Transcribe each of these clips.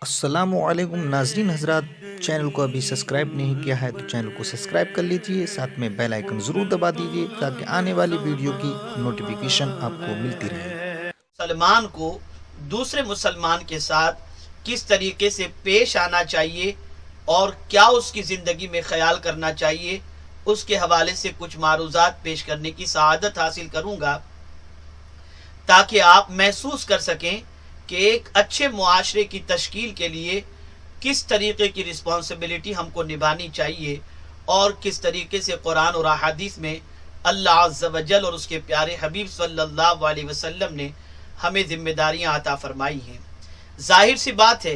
अस्सलामुअलैकुम नाजरीन हजरात, चैनल को अभी सब्सक्राइब नहीं किया है तो चैनल को सब्सक्राइब कर लीजिए, साथ में बेल आइकन ज़रूर दबा दीजिए ताकि आने वाली वीडियो की नोटिफिकेशन आपको मिलती रहे। मुसलमान को दूसरे मुसलमान के साथ किस तरीके से पेश आना चाहिए और क्या उसकी ज़िंदगी में ख्याल करना चाहिए, उसके हवाले से कुछ मारूज़ात पेश करने की सआदत हासिल करूँगा ताकि आप महसूस कर सकें कि एक अच्छे मुआशरे की तश्कील के लिए किस तरीके की रिस्पॉन्सिबिलिटी हमको निभानी चाहिए और किस तरीके से कुरान और अहादीस में अल्लाह अज़्ज़ व जल और उसके प्यारे हबीब सल्लल्लाहु अलैहि वसल्लम ने हमें जिम्मेदारियां अता फरमाई हैं। जाहिर सी बात है,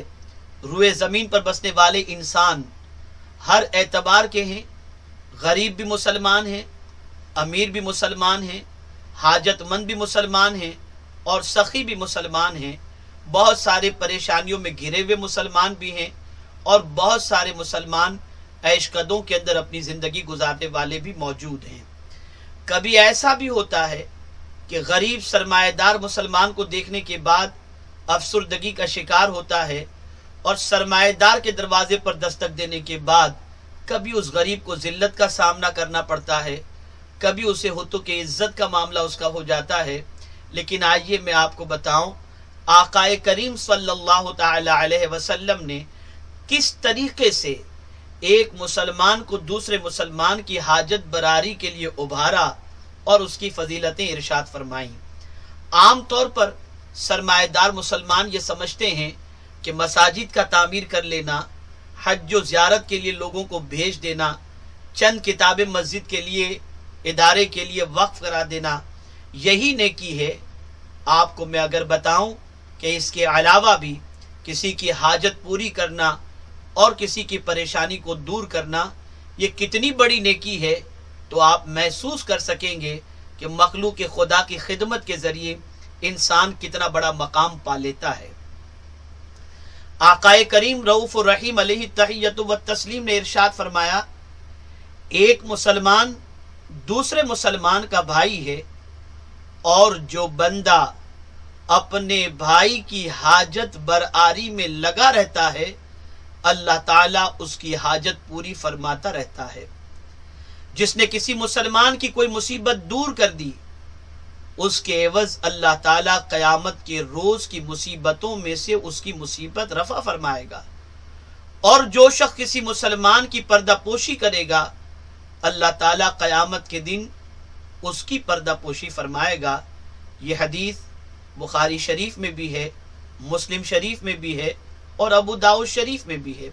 रुए ज़मीन पर बसने वाले इंसान हर एतबार के हैं। गरीब भी मुसलमान हैं, अमीर भी मुसलमान हैं, हाजतमंद भी मुसलमान हैं और सखी भी मुसलमान हैं। बहुत सारे परेशानियों में घिरे हुए मुसलमान भी हैं और बहुत सारे मुसलमान ऐशकदों के अंदर अपनी ज़िंदगी गुजारने वाले भी मौजूद हैं। कभी ऐसा भी होता है कि गरीब सरमाएदार मुसलमान को देखने के बाद अफसरदगी का शिकार होता है और सरमाएदार के दरवाजे पर दस्तक देने के बाद कभी उस गरीब को ज़िल्लत का सामना करना पड़ता है, कभी उसे हुतुक इज़्ज़त का मामला उसका हो जाता है। लेकिन आइए मैं आपको बताऊं, आकाए करीम सल्लल्लाहु ताला अलैहि वसल्लम ने किस तरीके से एक मुसलमान को दूसरे मुसलमान की हाजत बरारी के लिए उभारा और उसकी फजीलतें इरशाद फरमाई। आम तौर पर सरमाएदार मुसलमान ये समझते हैं कि मसाजिद का तामीर कर लेना, हज व ज़ियारत के लिए लोगों को भेज देना, चंद किताबें मस्जिद के लिए इदारे के लिए वक्फ करा देना, यही नेकी है। आपको मैं अगर बताऊं कि इसके अलावा भी किसी की हाजत पूरी करना और किसी की परेशानी को दूर करना ये कितनी बड़ी नेकी है, तो आप महसूस कर सकेंगे कि मखलूक खुदा की खिदमत के ज़रिए इंसान कितना बड़ा मकाम पा लेता है। आकाए करीम रऊफ़ रहीम अलैहि तहियतु व तस्लीम ने इरशाद फरमाया, एक मुसलमान दूसरे मुसलमान का भाई है और जो बंदा अपने भाई की हाजत बरआरी में लगा रहता है, अल्लाह ताला उसकी हाजत पूरी फरमाता रहता है। जिसने किसी मुसलमान की कोई मुसीबत दूर कर दी, उसके एवज अल्लाह ताला क़यामत के रोज की मुसीबतों में से उसकी मुसीबत रफा फरमाएगा। और जो शख्स किसी मुसलमान की पर्दापोशी करेगा, अल्लाह ताला क़यामत के दिन उसकी पर्दापोशी फरमाएगा। ये हदीस बुखारी शरीफ में भी है, मुस्लिम शरीफ में भी है और अबू दाऊद शरीफ में भी है।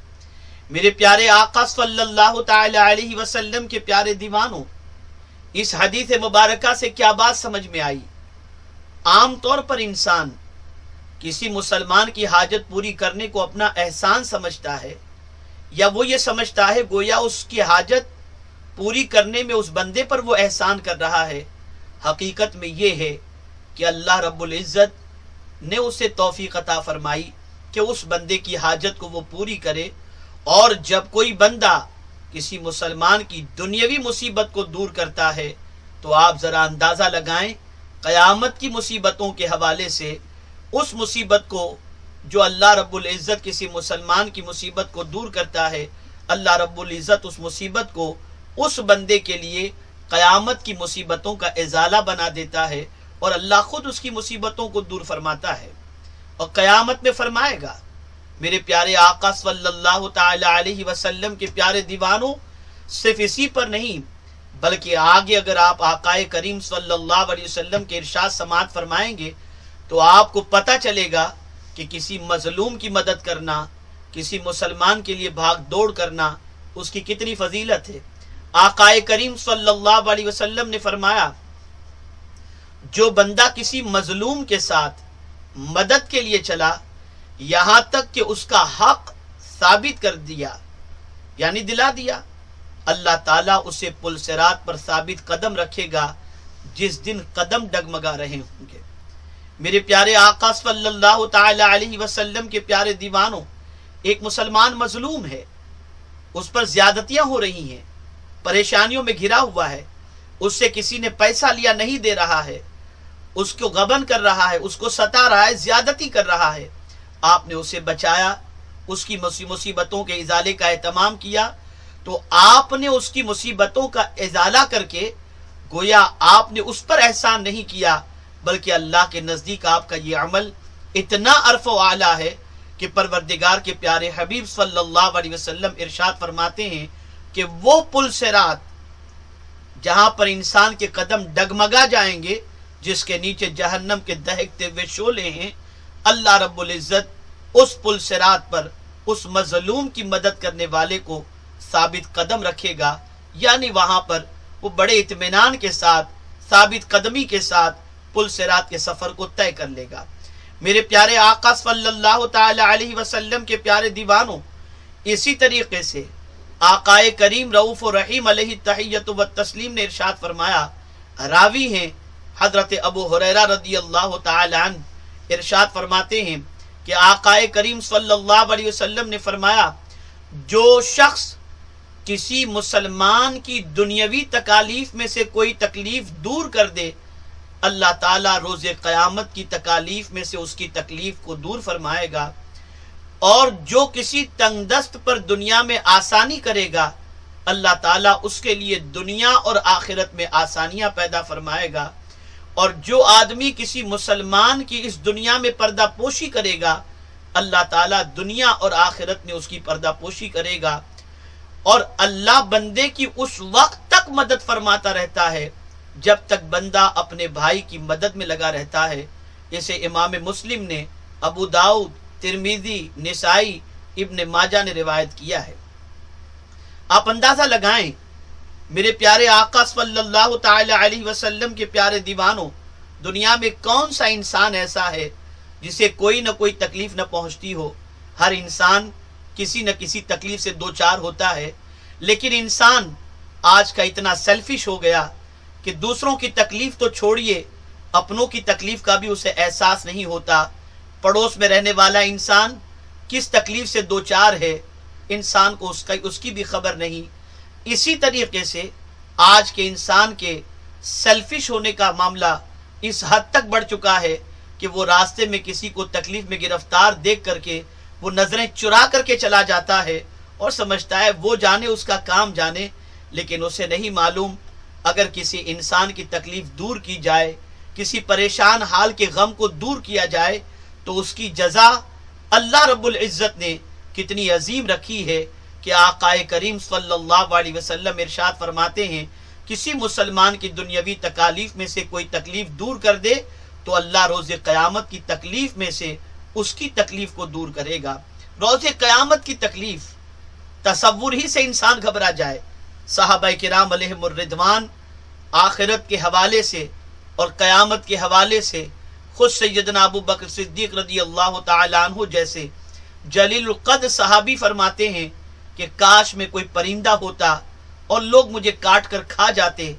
मेरे प्यारे आका सल्लल्लाहु ताला अलैहि वसल्लम के प्यारे दीवानों, इस हदीस मुबारका से क्या बात समझ में आई? आम तौर पर इंसान किसी मुसलमान की हाजत पूरी करने को अपना एहसान समझता है, या वो ये समझता है गोया उसकी हाजत पूरी करने में उस बंदे पर वो एहसान कर रहा है। हकीकत में ये है कि अल्लाह रब्बुल इज़्ज़त ने उसे तौफीक अता फरमाई कि उस बंदे की हाजत को वो पूरी करे। और जब कोई बंदा किसी मुसलमान की दुनियावी मुसीबत को दूर करता है, तो आप ज़रा अंदाज़ा लगाएं क़यामत की मुसीबतों के हवाले से उस मुसीबत को जो अल्लाह रब्बुल इज़्ज़त किसी मुसलमान की मुसीबत को दूर करता है, अल्लाह रब्बुल इज़्ज़त उस मुसीबत को उस बंदे के लिए क़यामत की मुसीबतों का इज़ाला बना देता है और अल्लाह खुद उसकी मुसीबतों को दूर फरमाता है और क़यामत में फरमाएगा। मेरे प्यारे आका सल्लल्लाहु ताला अलैहि वसल्लम के प्यारे दीवानों, सिर्फ इसी पर नहीं बल्कि आगे अगर आप आकाए करीम सल्लल्लाहु अलैहि वसल्लम के इरशाद समाअत फरमाएंगे तो आपको पता चलेगा कि किसी मजलूम की मदद करना, किसी मुसलमान के लिए भाग दौड़ करना, उसकी कितनी फजीलत है। आकाए करीम सल्लल्लाहु अलैहि वसल्लम ने फरमाया, जो बंदा किसी मजलूम के साथ मदद के लिए चला यहां तक कि उसका हक साबित कर दिया यानी दिला दिया, अल्लाह ताला उसे पुल सिरात पर साबित कदम रखेगा जिस दिन कदम डगमगा रहे होंगे। मेरे प्यारे आका सल्लल्लाहु ताला अलैहि वसल्लम के प्यारे दीवानों, एक मुसलमान मजलूम है, उस पर ज्यादतियां हो रही हैं, परेशानियों में घिरा हुआ है, उससे किसी ने पैसा लिया नहीं दे रहा है, उसको गबन कर रहा है, उसको सता रहा है, ज्यादती कर रहा है। आपने उसे बचाया, اس کی مصیبتوں کے ازالے کا اہتمام کیا تو آپ نے اس کی مصیبتوں کا ازالہ کر کے گویا آپ نے اس پر احسان نہیں کیا، بلکہ اللہ کے نزدیک آپ کا یہ عمل اتنا عرف و اعلیٰ ہے کہ پروردگار کے پیارے حبیب صلی اللہ علیہ وسلم ارشاد فرماتے ہیں کہ وہ پل صراط جہاں پر انسان کے قدم ڈگمگا جائیں گے، جس کے نیچے جہنم کے دہکتے ہوئے شعلے ہیں، اللہ رب العزت اس پل صراط پر اس مظلوم کی مدد کرنے والے کو ثابت قدم رکھے گا، یعنی وہاں پر وہ بڑے اطمینان کے ساتھ ثابت قدمی کے ساتھ پل صراط کے سفر کو طے کر لے گا۔ میرے پیارے آقا صلی اللہ تعالی علیہ وسلم کے پیارے دیوانوں، اسی طریقے سے آقا کریم رؤوف و رحیم علیہ التحیۃ والتسلیم نے ارشاد فرمایا، راوی ہیں حضرت ابو ہریرہ رضی اللہ تعالی عنہ، ارشاد فرماتے ہیں کہ آقا کریم صلی اللہ علیہ وسلم نے فرمایا، جو شخص کسی مسلمان کی دنیاوی تکالیف میں سے کوئی تکلیف دور کر دے، اللہ تعالیٰ روز قیامت کی تکالیف میں سے اس کی تکلیف کو دور فرمائے گا، اور جو کسی تنگ دست پر دنیا میں آسانی کرے گا، اللہ تعالیٰ اس کے لیے دنیا اور آخرت میں آسانیاں پیدا فرمائے گا، اور جو آدمی کسی مسلمان کی اس دنیا میں پردہ پوشی کرے گا، اللہ تعالیٰ دنیا اور آخرت میں اس کی پردہ پوشی کرے گا، اور اللہ بندے کی اس وقت تک مدد فرماتا رہتا ہے جب تک بندہ اپنے بھائی کی مدد میں لگا رہتا ہے۔ اسے امام مسلم نے، ابو داؤد، ترمذی، نسائی، ابن ماجہ نے روایت کیا ہے۔ آپ اندازہ لگائیں میرے پیارے آقا صلی اللہ تعالی علیہ وسلم کے پیارے دیوانوں، دنیا میں کون سا انسان ایسا ہے جسے کوئی نہ کوئی تکلیف نہ پہنچتی ہو؟ ہر انسان کسی نہ کسی تکلیف سے دو چار ہوتا ہے، لیکن انسان آج کا اتنا سیلفش ہو گیا کہ دوسروں کی تکلیف تو چھوڑیے، اپنوں کی تکلیف کا بھی اسے احساس نہیں ہوتا۔ پڑوس میں رہنے والا انسان کس تکلیف سے دو چار ہے، انسان کو اس کی بھی خبر نہیں۔ اسی طریقے سے آج کے انسان کے سیلفش ہونے کا معاملہ اس حد تک بڑھ چکا ہے کہ وہ راستے میں کسی کو تکلیف میں گرفتار دیکھ کر کے وہ نظریں چرا کر کے چلا جاتا ہے اور سمجھتا ہے وہ جانے، اس کا کام جانے، لیکن اسے نہیں معلوم اگر کسی انسان کی تکلیف دور کی جائے، کسی پریشان حال کے غم کو دور کیا جائے، تو اس کی جزا اللہ رب العزت نے کتنی عظیم رکھی ہے کہ آقا کریم صلی اللہ علیہ وسلم ارشاد فرماتے ہیں، کسی مسلمان کی دنیاوی تکالیف میں سے کوئی تکلیف دور کر دے تو اللہ روز قیامت کی تکلیف میں سے اس کی تکلیف کو دور کرے گا۔ روز قیامت کی تکلیف تصور ہی سے انسان گھبرا جائے۔ صحابہ کرام علیہم الرضوان آخرت کے حوالے سے اور قیامت کے حوالے سے خود سیدنا ابو بکر صدیق رضی اللہ تعالی عنہ جیسے جلیل القدر صحابی فرماتے ہیں کہ کاش میں کوئی پرندہ ہوتا اور لوگ مجھے کاٹ کر کھا جاتے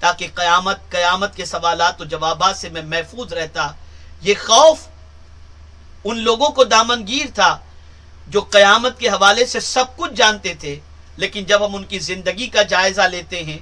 تاکہ قیامت کے سوالات و جوابات سے میں محفوظ رہتا۔ یہ خوف ان لوگوں کو دامنگیر تھا جو قیامت کے حوالے سے سب کچھ جانتے تھے، لیکن جب ہم ان کی زندگی کا جائزہ لیتے ہیں،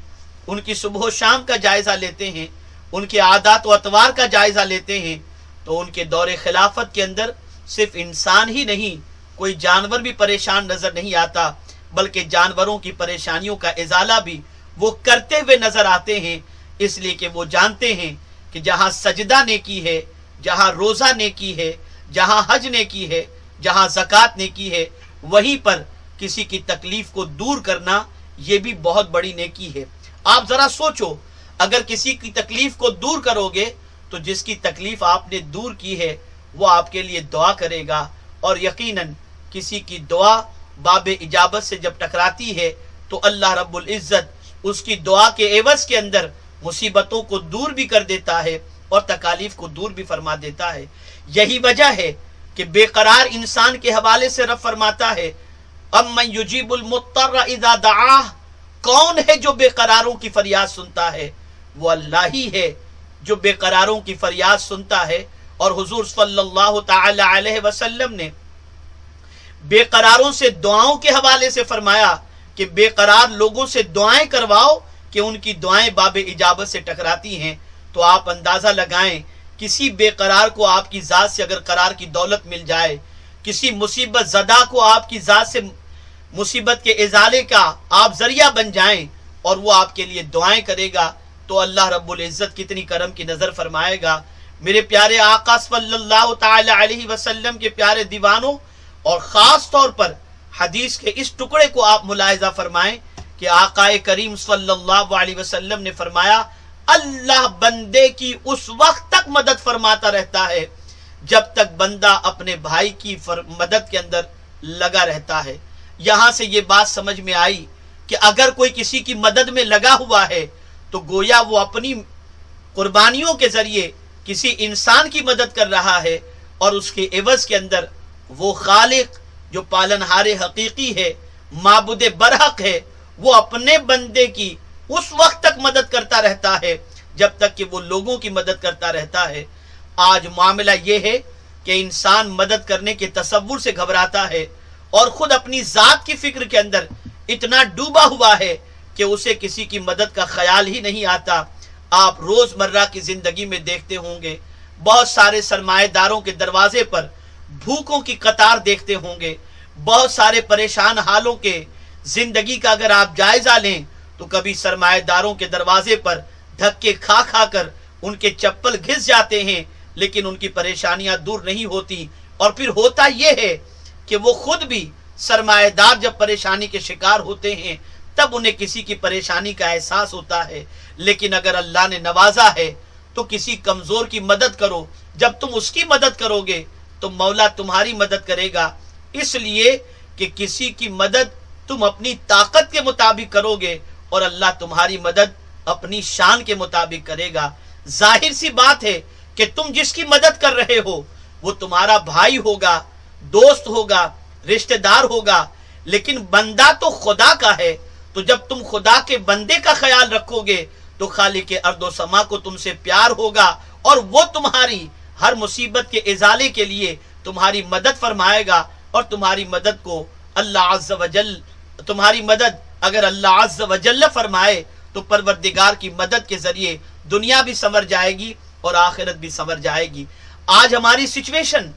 ان کی صبح و شام کا جائزہ لیتے ہیں، ان کے عادات و اطوار کا جائزہ لیتے ہیں، تو ان کے دور خلافت کے اندر صرف انسان ہی نہیں، کوئی جانور بھی پریشان نظر نہیں آتا، بلکہ جانوروں کی پریشانیوں کا ازالہ بھی وہ کرتے ہوئے نظر آتے ہیں، اس لیے کہ وہ جانتے ہیں کہ جہاں سجدہ نیکی ہے، جہاں روزہ نیکی ہے، جہاں حج نیکی ہے، جہاں زکوٰۃ نیکی ہے، وہیں پر کسی کی تکلیف کو دور کرنا یہ بھی بہت بڑی نیکی ہے۔ آپ ذرا سوچو، اگر کسی کی تکلیف کو دور کرو گے تو جس کی تکلیف آپ نے دور کی ہے وہ آپ کے لیے دعا کرے گا، اور یقیناً کسی کی دعا باب اجابت سے جب ٹکراتی ہے تو اللہ رب العزت اس کی دعا کے عوض کے اندر مصیبتوں کو دور بھی کر دیتا ہے اور تکالیف کو دور بھی فرما دیتا ہے۔ یہی وجہ ہے کہ بے قرار انسان کے حوالے سے رب فرماتا ہے، امن یجیب المضطر اذا دعاہ، کون ہے جو بے قراروں کی فریاد سنتا ہے؟ وہ اللہ ہی ہے جو بے قراروں کی فریاد سنتا ہے۔ اور حضور صلی اللہ تعالی علیہ وسلم نے بے قراروں سے دعاؤں کے حوالے سے فرمایا کہ بے قرار لوگوں سے دعائیں کرواؤ کہ ان کی دعائیں باب اجابت سے ٹکراتی ہیں۔ تو آپ اندازہ لگائیں، کسی بے قرار کو آپ کی ذات سے اگر قرار کی دولت مل جائے، کسی مصیبت زدہ کو آپ کی ذات سے مصیبت کے ازالے کا آپ ذریعہ بن جائیں اور وہ آپ کے لیے دعائیں کرے گا تو اللہ رب العزت کتنی کرم کی نظر فرمائے گا۔ میرے پیارے آقا صلی اللہ تعالی علیہ وسلم کے پیارے دیوانوں، اور خاص طور پر حدیث کے اس ٹکڑے کو آپ ملاحظہ فرمائیں کہ آقا کریم صلی اللہ علیہ وسلم نے فرمایا اللہ بندے کی اس وقت تک مدد فرماتا رہتا ہے جب تک بندہ اپنے بھائی کی مدد کے اندر لگا رہتا ہے۔ یہاں سے یہ بات سمجھ میں آئی کہ اگر کوئی کسی کی مدد میں لگا ہوا ہے تو گویا وہ اپنی قربانیوں کے ذریعے کسی انسان کی مدد کر رہا ہے، اور اس کے عوض کے اندر وہ خالق جو پالنہار حقیقی ہے، معبود برحق ہے، وہ اپنے بندے کی اس وقت تک مدد کرتا رہتا ہے جب تک کہ وہ لوگوں کی مدد کرتا رہتا ہے۔ آج معاملہ یہ ہے کہ انسان مدد کرنے کے تصور سے گھبراتا ہے اور خود اپنی ذات کی فکر کے اندر اتنا ڈوبا ہوا ہے کہ اسے کسی کی مدد کا خیال ہی نہیں آتا۔ آپ روز مرہ کی زندگی میں دیکھتے ہوں گے بہت سارے سرمایہ داروں کے دروازے پر بھوکوں کی قطار دیکھتے ہوں گے، بہت سارے پریشان حالوں کے زندگی کا اگر آپ جائزہ لیں تو کبھی سرمایہ داروں کے دروازے پر دھکے کھا کھا کر ان کے چپل گھس جاتے ہیں لیکن ان کی پریشانیاں دور نہیں ہوتی، اور پھر ہوتا یہ ہے کہ وہ خود بھی سرمایہ دار جب پریشانی کے شکار ہوتے ہیں تب انہیں کسی کی پریشانی کا احساس ہوتا ہے۔ لیکن اگر اللہ نے نوازا ہے تو کسی کمزور کی مدد کرو، جب تم اس کی مدد کرو گے تو مولا تمہاری مدد کرے گا، اس لیے کہ کسی کی مدد تم اپنی طاقت کے مطابق کرو گے اور اللہ تمہاری مدد اپنی شان کے مطابق کرے گا۔ ظاہر سی بات ہے کہ تم جس کی مدد کر رہے ہو وہ تمہارا بھائی ہوگا، دوست ہوگا، رشتہ دار ہوگا، لیکن بندہ تو خدا کا ہے، تو جب تم خدا کے بندے کا خیال رکھو گے تو خالق ارض و سما کو تم سے پیار ہوگا اور وہ تمہاری ہر مصیبت کے ازالے کے لیے تمہاری مدد فرمائے گا، اور تمہاری مدد کو اللہ عز و جل، تمہاری مدد اگر اللہ عز و جل فرمائے تو پروردگار کی مدد کے ذریعے دنیا بھی سنور جائے گی اور آخرت بھی سنور جائے گی۔ آج ہماری سچویشن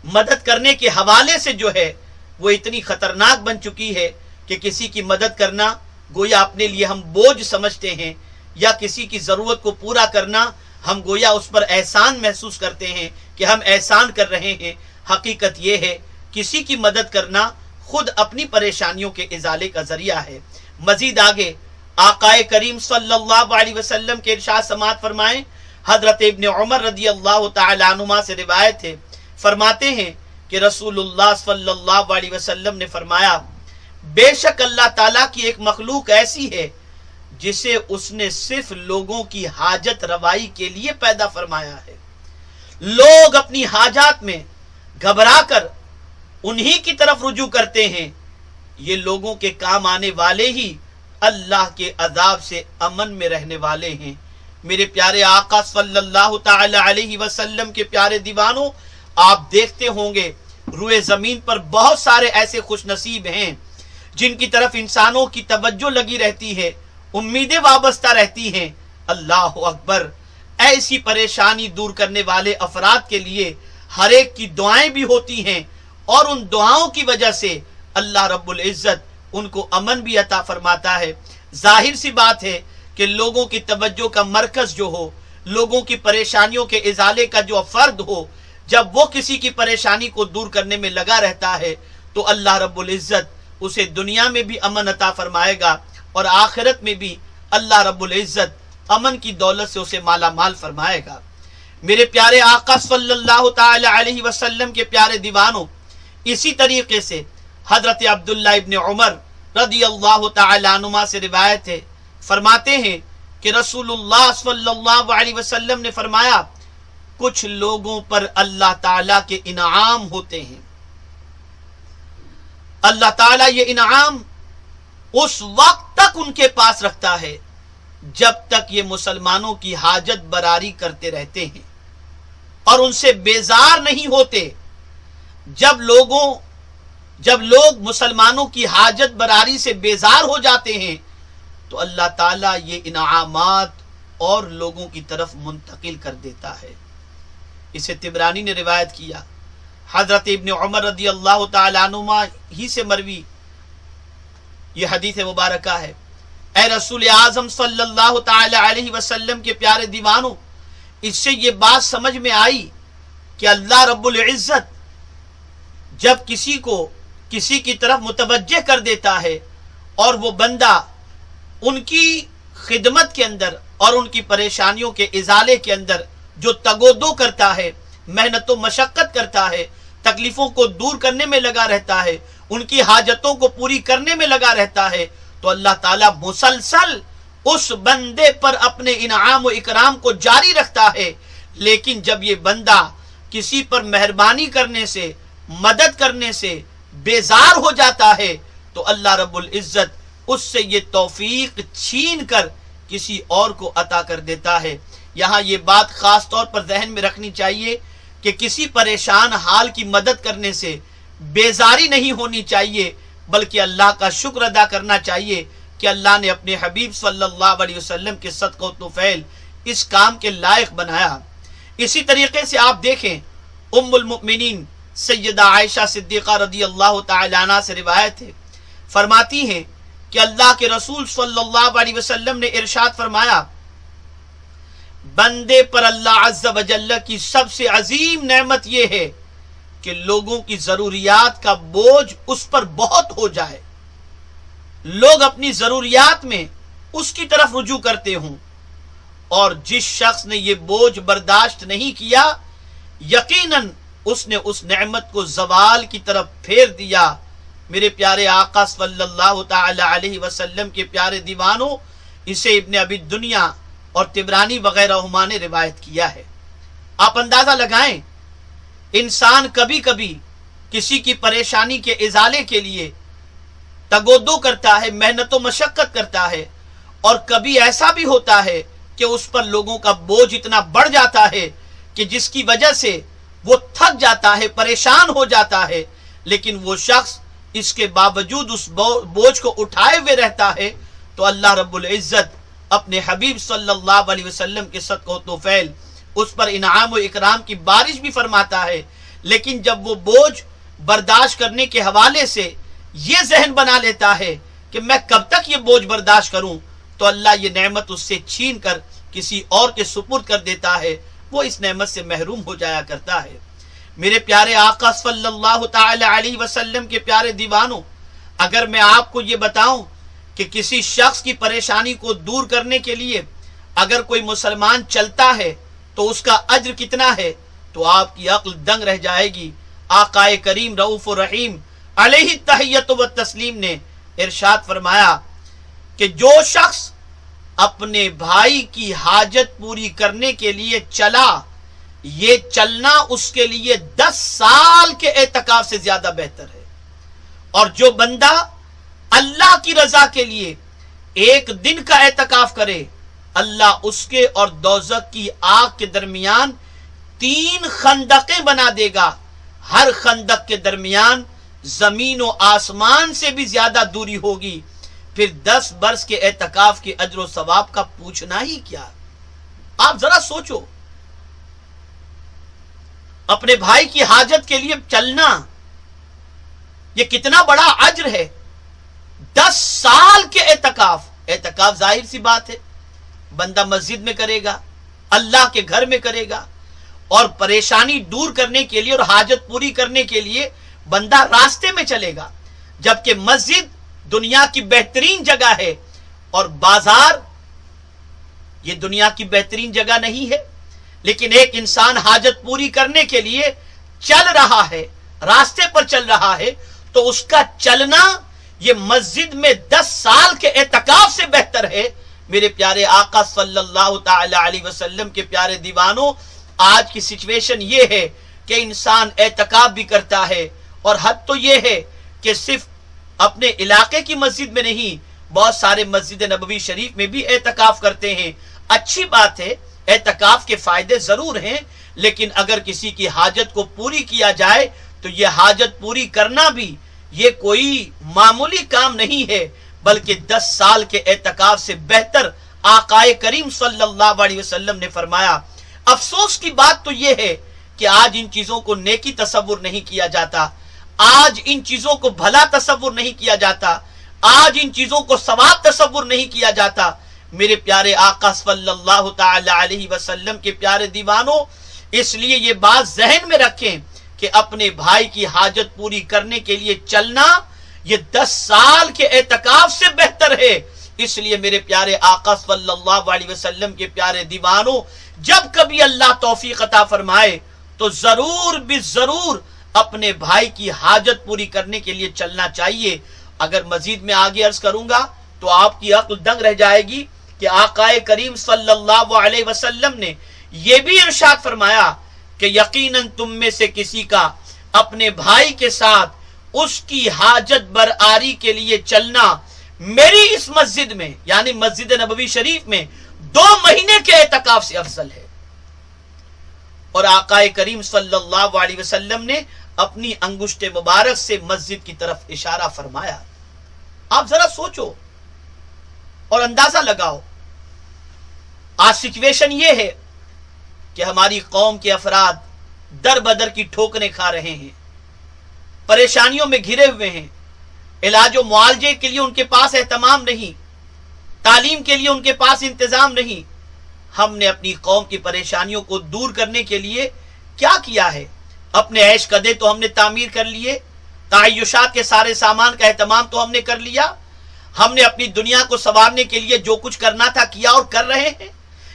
مدد کرنے کے حوالے سے جو ہے وہ اتنی خطرناک بن چکی ہے کہ کسی کی مدد کرنا گویا اپنے لیے ہم بوجھ سمجھتے ہیں، یا کسی کی ضرورت کو پورا کرنا ہم گویا اس پر احسان محسوس کرتے ہیں کہ ہم احسان کر رہے ہیں۔ حقیقت یہ ہے کسی کی مدد کرنا خود اپنی پریشانیوں کے ازالے کا ذریعہ ہے۔ مزید آگے آقا کریم صلی اللہ علیہ وسلم کے ارشاد سماعت فرمائیں، حضرت ابن عمر رضی اللہ تعالی عنہما سے روایت ہے، فرماتے ہیں کہ رسول اللہ صلی اللہ علیہ وسلم نے فرمایا بے شک اللہ تعالیٰ کی ایک مخلوق ایسی ہے جسے اس نے صرف لوگوں کی حاجت روائی کے لیے پیدا فرمایا ہے۔ لوگ اپنی حاجات میں گھبرا کر انہی کی طرف رجوع کرتے ہیں، یہ لوگوں کے کام آنے والے ہی اللہ کے عذاب سے امن میں رہنے والے ہیں۔ میرے پیارے آقا صلی اللہ تعالی علیہ وسلم کے پیارے دیوانوں، آپ دیکھتے ہوں گے روئے زمین پر بہت سارے ایسے خوش نصیب ہیں جن کی طرف انسانوں کی توجہ لگی رہتی ہے، امیدیں وابستہ رہتی ہیں۔ اللہ اکبر، ایسی پریشانی دور کرنے والے افراد کے لیے ہر ایک کی دعائیں بھی ہوتی ہیں، اور ان دعاؤں کی وجہ سے اللہ رب العزت ان کو امن بھی عطا فرماتا ہے۔ ظاہر سی بات ہے کہ لوگوں کی توجہ کا مرکز جو ہو، لوگوں کی پریشانیوں کے ازالے کا جو فرد ہو، جب وہ کسی کی پریشانی کو دور کرنے میں لگا رہتا ہے تو اللہ رب العزت اسے دنیا میں بھی امن عطا فرمائے گا اور آخرت میں بھی اللہ رب العزت امن کی دولت سے اسے مالا مال فرمائے گا۔ میرے پیارے آقا صلی اللہ تعالی علیہ وسلم کے پیارے دیوانوں، اسی طریقے سے حضرت عبداللہ ابن عمر رضی اللہ تعالی عنہما سے روایت ہے، فرماتے ہیں کہ رسول اللہ صلی اللہ علیہ وسلم نے فرمایا کچھ لوگوں پر اللہ تعالیٰ کے انعام ہوتے ہیں، اللہ تعالیٰ یہ انعام اس وقت تک ان کے پاس رکھتا ہے جب تک یہ مسلمانوں کی حاجت براری کرتے رہتے ہیں اور ان سے بیزار نہیں ہوتے۔ جب لوگ مسلمانوں کی حاجت براری سے بیزار ہو جاتے ہیں تو اللہ تعالیٰ یہ انعامات اور لوگوں کی طرف منتقل کر دیتا ہے۔ اسے طبرانی نے روایت کیا، हजरत इब्न उमर रदी अल्लाह तआला अन्हुमा ही से मरवी ये हदीस मुबारक है। ए रसूल आजम सल्लल्लाहु तआला अलैहि वसल्लम के प्यारे दीवानों, इससे ये बात समझ में आई कि अल्लाह रब्बुल इज्जत जब किसी को किसी की तरफ मुतवज्जे कर देता है और वो बंदा उनकी खिदमत के अंदर और उनकी परेशानियों के इजाले के अंदर जो तगोदो करता है, मेहनत व मशक्कत करता है, तकलीफों को दूर करने में लगा रहता है, उनकी हाजतों को पूरी करने में लगा रहता है, तो अल्लाह ताला मुसलसल उस बंदे पर अपने इनाम व इकराम को जारी रखता है। लेकिन जब ये बंदा किसी पर मेहरबानी करने से, मदद करने से बेजार हो जाता है, तो अल्लाह रब्बुल इज्जत उससे ये तौफीक छीन कर किसी और को अता कर देता है। यहाँ ये बात खास तौर पर जहन में रखनी चाहिए कि किसी परेशान हाल की मदद करने से बेजारी नहीं होनी चाहिए, बल्कि अल्लाह का शुक्र अदा करना चाहिए कि अल्लाह ने अपने हबीब सल्लल्लाहु अलैहि वसल्लम के सदक़ा व तुफ़ैल इस काम के लायक बनाया। इसी तरीके से आप देखें, उम्मुल मुमिनीन सैयदा आयशा सिद्दीक़ा रदी अल्लाह तआला अन्हा से रिवायत है, फरमाती हैं कि अल्लाह के रसूल सल्लल्लाहु अलैहि वसल्लम ने इरशाद फरमाया, बंदे पर अल्लाह अज़्ज़ा व जल्ल की सबसे अजीम नेमत यह है कि लोगों की जरूरियात का बोझ उस पर बहुत हो जाए, लोग अपनी जरूरियात में उसकी तरफ रुजू करते हों, और जिस शख्स ने यह बोझ बर्दाश्त नहीं किया, यकीनन उसने उस नेमत को जवाल की तरफ फेर दिया। मेरे प्यारे आका सल्लल्लाहु तआला अलैहि वसल्लम के प्यारे दीवानों, इसे इब्ने अबी दुनिया और तिबरानी वगैरह हुमा ने रिवायत किया है। आप अंदाजा लगाएं, इंसान कभी कभी किसी की परेशानी के इजाले के लिए तगोदो करता है, मेहनत व मशक्कत करता है, और कभी ऐसा भी होता है कि उस पर लोगों का बोझ इतना बढ़ जाता है कि जिसकी वजह से वो थक जाता है, परेशान हो जाता है, लेकिन वो शख्स इसके बावजूद उस बोझ को उठाए हुए रहता है, तो अल्लाह रब्बुल इज्जत अपने हबीब सल्लल्लाहु अलैहि वसल्लम के सदक़ा व तुफ़ैल उस पर इनाम व इकराम की बारिश भी फरमाता है। लेकिन जब वो बोझ बर्दाश्त करने के हवाले से ये जहन बना लेता है कि मैं कब तक ये बोझ बर्दाश्त करूं, तो अल्लाह ये नेमत उससे छीन कर किसी और के सुपुर्द कर देता है, वो इस नेमत से महरूम हो जाया करता है। मेरे प्यारे आका सल्लल्लाहु तआला अलैहि वसल्लम के प्यारे दीवानों, अगर मैं आपको ये बताऊं कि किसी शख्स की परेशानी को दूर करने के लिए अगर कोई मुसलमान चलता है तो उसका अज्र कितना है, तो आपकी अक्ल दंग रह जाएगी। आकाए करीम रऊफ रहीम अलैहि तहियतु व तस्लीम ने इरशाद फरमाया कि जो शख्स अपने भाई की हाजत पूरी करने के लिए चला, ये चलना उसके लिए 10 साल के एतकाफ से ज्यादा बेहतर है। और जो बंदा अल्लाह की रजा के लिए एक दिन का एतकाफ करे, अल्लाह उसके और दोज़ख की आग के दरमियान 3 खंदकें बना देगा। हर खंदक के दरमियान जमीन और आसमान से भी ज्यादा दूरी होगी। फिर 10 बरस के एतकाफ के अज्र व सवाब का पूछना ही क्या। आप जरा सोचो, अपने भाई की हाजत के लिए चलना, ये कितना बड़ा अज्र है। 10 साल के एतकाफ जाहिर सी बात है बंदा मस्जिद में करेगा, अल्लाह के घर में करेगा, और परेशानी दूर करने के लिए और हाजत पूरी करने के लिए बंदा रास्ते में चलेगा। जबकि मस्जिद दुनिया की बेहतरीन जगह है और बाजार ये दुनिया की बेहतरीन जगह नहीं है। लेकिन एक इंसान हाजत पूरी करने के लिए चल रहा है, रास्ते पर चल रहा है, तो उसका चलना ये मस्जिद में 10 साल के एतकाफ से बेहतर है। मेरे प्यारे आका सल्लल्लाहु तआला अलैहि वसल्लम के प्यारे दीवानों, आज की सिचुएशन ये है कि इंसान एतकाफ भी करता है, और हद तो ये है कि सिर्फ अपने इलाके की मस्जिद में नहीं, बहुत सारे मस्जिद नबवी शरीफ में भी एतकाफ करते हैं। अच्छी बात है, एतकाफ के फायदे जरूर हैं, लेकिन अगर किसी की हाजत को पूरी किया जाए तो यह हाजत पूरी करना भी ये कोई मामूली काम नहीं है, बल्कि 10 साल के एतकाफ से बेहतर आकाए करीम सल्लल्लाहु अलैहि वसल्लम ने फरमाया। अफसोस की बात तो यह है کہ आज इन चीजों को नेकी तसव्वुर नहीं किया जाता, आज इन चीजों को भला तसव्वुर नहीं किया जाता, आज इन चीजों को सवाब तसव्वुर नहीं किया जाता। मेरे प्यारे आका सल्लल्लाहु ताला अलैहि वसल्लम के प्यारे दीवानों, इसलिए ये बात जहन में रखें कि अपने भाई की हाजत पूरी करने के लिए चलना ये 10 साल के एतकाफ से बेहतर है। इसलिए मेरे प्यारे आका सल्लल्लाहु अलैहि वसल्लम के प्यारे दीवानों, जब कभी अल्लाह तौफीक अता फरमाए तो जरूर भी जरूर अपने भाई की हाजत पूरी करने के लिए चलना चाहिए। अगर मजीद में आगे अर्ज करूंगा तो आपकी अक्ल दंग रह जाएगी कि आकाए करीम सल्लल्लाहु अलैहि वसल्लम ने यह भी इरशाद फरमाया कि यकीनन तुम में से किसी का अपने भाई के साथ उसकी हाजत बरारी के लिए चलना मेरी इस मस्जिद में यानी मस्जिद नबवी शरीफ में 2 महीने के एतकाफ से अफजल है। और आकाए करीम सल्लल्लाहु अलैहि वसल्लम ने अपनी अंगुष्ठे मुबारक से मस्जिद की तरफ इशारा फरमाया। आप जरा सोचो और अंदाजा लगाओ, आज सिचुएशन ये है कि हमारी कौम के अफराद दर बदर की ठोकरें खा रहे हैं, परेशानियों में घिरे हुए हैं, इलाज और मुआवजे के लिए उनके पास एहतमाम नहीं, तालीम के लिए उनके पास इंतजाम नहीं। हमने अपनी कौम की परेशानियों को दूर करने के लिए क्या किया है? अपने ऐश कदे तो हमने तामीर कर लिए, तायुशात के सारे सामान का एहतमाम तो हमने कर लिया, हमने अपनी दुनिया को संवारने के लिए जो कुछ करना था किया और कर रहे हैं।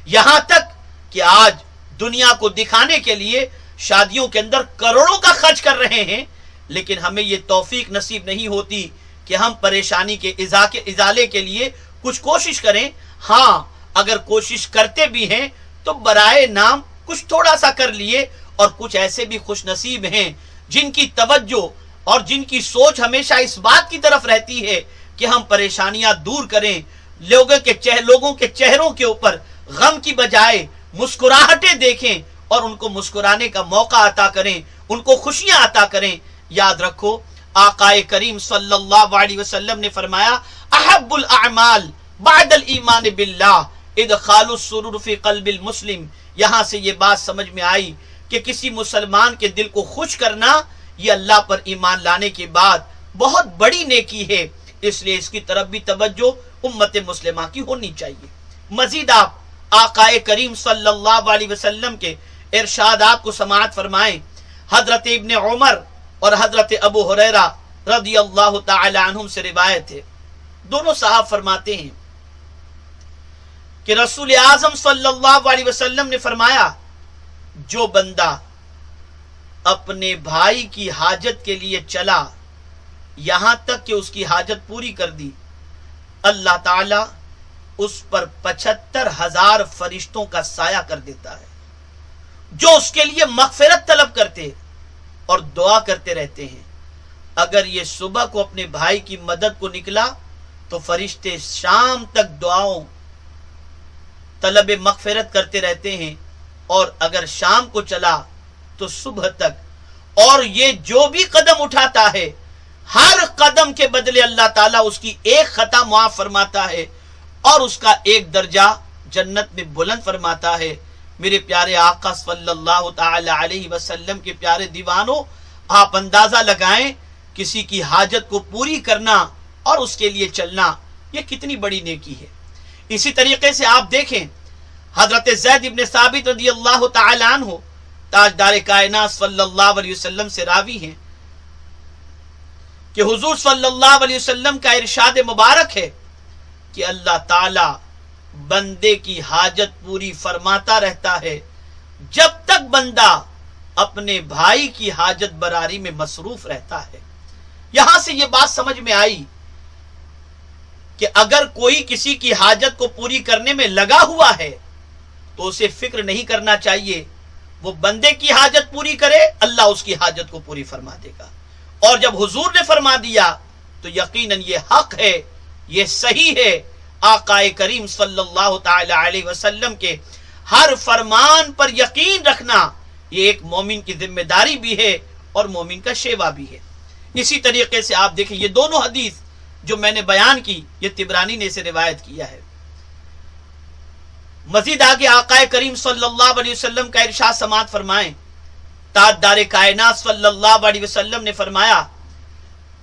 यहां तक कि आज दुनिया को दिखाने के लिए शादियों के अंदर करोड़ों का खर्च कर रहे हैं, लेकिन हमें यह तौफीक नसीब नहीं होती कि हम परेशानी के इजाले के लिए कुछ कोशिश करें। हाँ, अगर कोशिश करते भी हैं तो बराए नाम कुछ थोड़ा सा कर लिए, और कुछ ऐसे भी खुश नसीब हैं जिनकी तवज्जो और जिनकी सोच हमेशा इस बात की तरफ रहती है कि हम परेशानियां दूर करें, लोगों के चेहरों के ऊपर गम की बजाय मुस्कुराहटें देखें और उनको मुस्कुराने का मौका अता करें, उनको खुशियां अता करें। याद रखो, आकाए करीम सल्लल्लाहु अलैहि वसल्लम ने फरमाया, अहब्बुल अअमाल बअदल ईमान बिल्लाह इदखालुस सुरूर फी क़ल्बिल मुस्लिम। यहां से ये बात समझ में आई कि किसी मुसलमान के दिल को खुश करना ये अल्लाह पर ईमान लाने के बाद बहुत बड़ी नेकी है। इसलिए इसकी तरफ भी तवज्जो उम्मत मुस्लिमा की होनी चाहिए। मजीद आप आकाए करीम सल्लल्लाहु अलैहि वसल्लम के इरशादात को समाअत फरमाएं। हजरत इब्ने उमर और हजरत अबू हुरैरा रदियल्लाहु ताला अन्हुम से रिवायत है, दोनों साहब फरमाते हैं कि रसूल आजम सल्लल्लाहु अलैहि वसल्लम ने फरमाया, जो बंदा अपने भाई की हाजत के लिए चला यहां तक कि उसकी हाजत पूरी कर दी, अल्लाह ताला उस पर 75,000 फरिश्तों का साया कर देता है, जो उसके लिए मगफिरत तलब करते और दुआ करते रहते हैं। अगर ये सुबह को अपने भाई की मदद को निकला तो फरिश्ते शाम तक दुआओं तलब मगफिरत करते रहते हैं, और अगर शाम को चला तो सुबह तक। और ये जो भी कदम उठाता है, हर कदम के बदले अल्लाह ताला उसकी एक खता मुआफ फरमाता है और उसका एक दर्जा जन्नत में बुलंद फरमाता है। मेरे प्यारे आका सल्लल्लाहु ताला अलैहि वसल्लम के प्यारे दीवानों, आप अंदाजा लगाएं किसी की हाजत को पूरी करना और उसके लिए चलना ये कितनी बड़ी नेकी है। इसी तरीके से आप देखें, हजरत ज़ैद इब्ने साबित रदियल्लाहु ताला अन्हु ताजदार कायनात सल्लल्लाहु अलैहि वसल्लम से रावी हैं कि हुजूर सल्लल्लाहु अलैहि वसल्लम का इरशाद मुबारक है कि अल्लाह ताला बंदे की हाजत पूरी फरमाता रहता है जब तक बंदा अपने भाई की हाजत बरारी में मसरूफ रहता है। यहां से यह बात समझ में आई कि अगर कोई किसी की हाजत को पूरी करने में लगा हुआ है तो उसे फिक्र नहीं करना चाहिए, वो बंदे की हाजत पूरी करे, अल्लाह उसकी हाजत को पूरी फरमा देगा। और जब हुजूर ने फरमा दिया तो यकीनन ये हक है, ये सही है। आकाए करीम सल्लल्लाहु ताला अलैहि वसल्लम के हर फरमान पर यकीन रखना ये एक मोमिन की जिम्मेदारी भी है और मोमिन का शेवा भी है। इसी तरीके से आप देखें, ये दोनों हदीस जो मैंने बयान की ये तिबरानी ने इसे रिवायत किया है। मजीद आगे आकाए करीम सल्लल्लाहु अलैहि वसल्लम का इरशाद समाअत फरमाएं تاجدار کائنات صلی اللہ علیہ وسلم نے فرمایا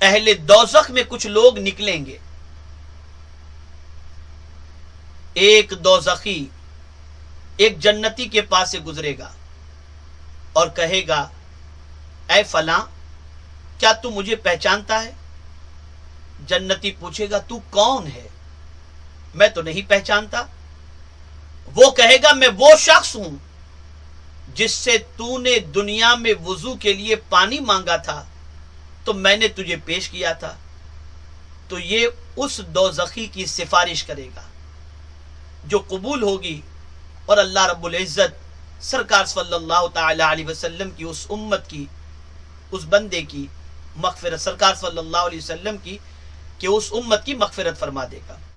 اہل دوزخ میں کچھ لوگ نکلیں گے. ایک دوزخی ایک جنتی کے پاس سے گزرے گا اور کہے گا اے فلاں کیا تو مجھے پہچانتا ہے؟ جنتی پوچھے گا تو کون ہے؟ میں تو نہیں پہچانتا. وہ کہے گا میں وہ شخص ہوں جس سے تو نے دنیا میں وضو کے لیے پانی مانگا تھا تو میں نے تجھے پیش کیا تھا. تو یہ اس دوزخی کی سفارش کرے گا جو قبول ہوگی اور اللہ رب العزت سرکار صلی اللہ تعالی علیہ وسلم کی اس امت کی اس بندے کی مغفرت، سرکار صلی اللہ علیہ وسلم کی کہ اس امت کی مغفرت فرما دے گا.